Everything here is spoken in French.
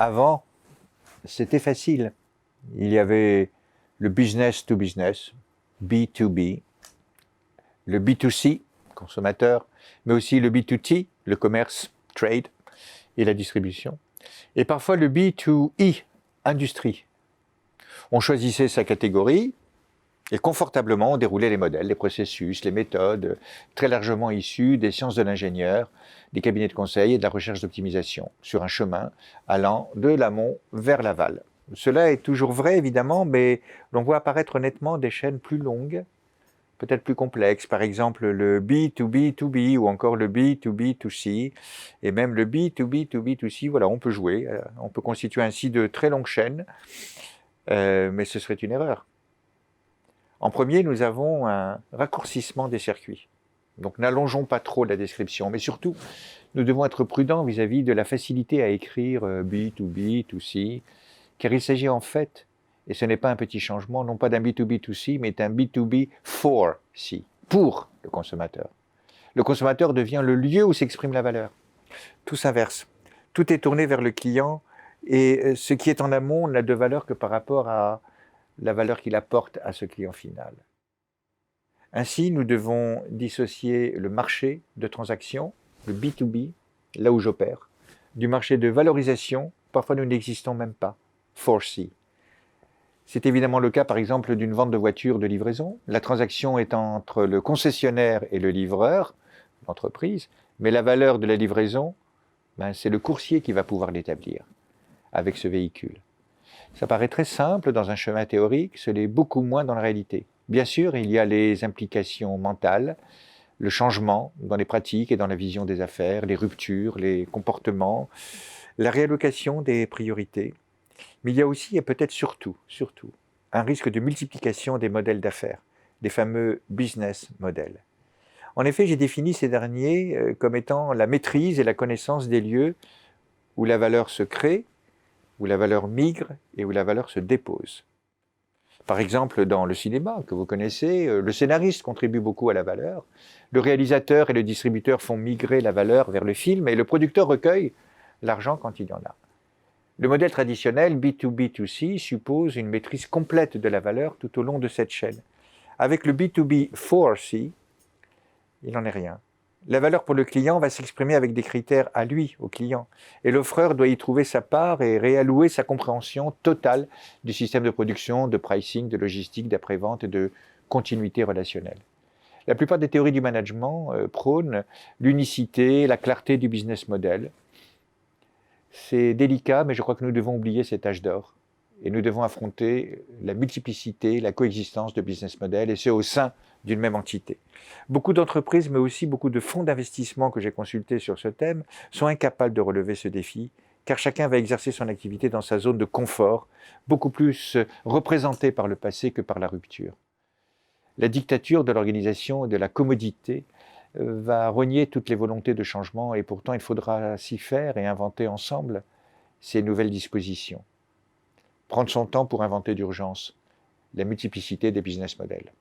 Avant, c'était facile. Il y avait le business to business, B2B, le B2C, consommateur, mais aussi le B2T, le commerce, trade, et la distribution. Et parfois le B2E, industrie. On choisissait sa catégorie et confortablement on déroulait les modèles, les processus, les méthodes, très largement issus des sciences de l'ingénieur, des cabinets de conseil et de la recherche d'optimisation, sur un chemin allant de l'amont vers l'aval. Cela est toujours vrai évidemment, mais l'on voit apparaître nettement des chaînes plus longues, peut-être plus complexes, par exemple le B2B2B ou encore le B2B2C, et même le B2B2B2C, voilà, on peut jouer, on peut constituer ainsi de très longues chaînes, mais ce serait une erreur. En premier, nous avons un raccourcissement des circuits. Donc n'allongeons pas trop la description, mais surtout, nous devons être prudents vis-à-vis de la facilité à écrire B2B, 2C, car il s'agit en fait, et ce n'est pas un petit changement, non pas d'un B2B, 2C, mais d'un B2B for C, pour le consommateur. Le consommateur devient le lieu où s'exprime la valeur. Tout s'inverse. Tout est tourné vers le client, et ce qui est en amont n'a de valeur que par rapport à la valeur qu'il apporte à ce client final. Ainsi, nous devons dissocier le marché de transaction, le B2B, là où j'opère, du marché de valorisation, parfois nous n'existons même pas, 4C. C'est évidemment le cas par exemple d'une vente de voitures de livraison. La transaction est entre le concessionnaire et le livreur, l'entreprise, mais la valeur de la livraison, c'est le coursier qui va pouvoir l'établir avec ce véhicule. Ça paraît très simple dans un chemin théorique, ce l'est beaucoup moins dans la réalité. Bien sûr, il y a les implications mentales, le changement dans les pratiques et dans la vision des affaires, les ruptures, les comportements, la réallocation des priorités. Mais il y a aussi, et peut-être surtout, un risque de multiplication des modèles d'affaires, des fameux business models. En effet, j'ai défini ces derniers comme étant la maîtrise et la connaissance des lieux où la valeur se crée, où la valeur migre et où la valeur se dépose. Par exemple, dans le cinéma, que vous connaissez, le scénariste contribue beaucoup à la valeur, le réalisateur et le distributeur font migrer la valeur vers le film et le producteur recueille l'argent quand il y en a. Le modèle traditionnel B2B2C suppose une maîtrise complète de la valeur tout au long de cette chaîne. Avec le B2B4C, il n'en est rien. La valeur pour le client va s'exprimer avec des critères à lui, au client. Et l'offreur doit y trouver sa part et réallouer sa compréhension totale du système de production, de pricing, de logistique, d'après-vente et de continuité relationnelle. La plupart des théories du management prônent l'unicité, la clarté du business model. C'est délicat, mais je crois que nous devons oublier cet âge d'or. Et nous devons affronter la multiplicité, la coexistence de business models, et ce au sein d'une même entité. Beaucoup d'entreprises, mais aussi beaucoup de fonds d'investissement que j'ai consultés sur ce thème, sont incapables de relever ce défi, car chacun va exercer son activité dans sa zone de confort, beaucoup plus représentée par le passé que par la rupture. La dictature de l'organisation et de la commodité va renier toutes les volontés de changement, et pourtant il faudra s'y faire et inventer ensemble ces nouvelles dispositions. Prendre son temps pour inventer d'urgence la multiplicité des business models.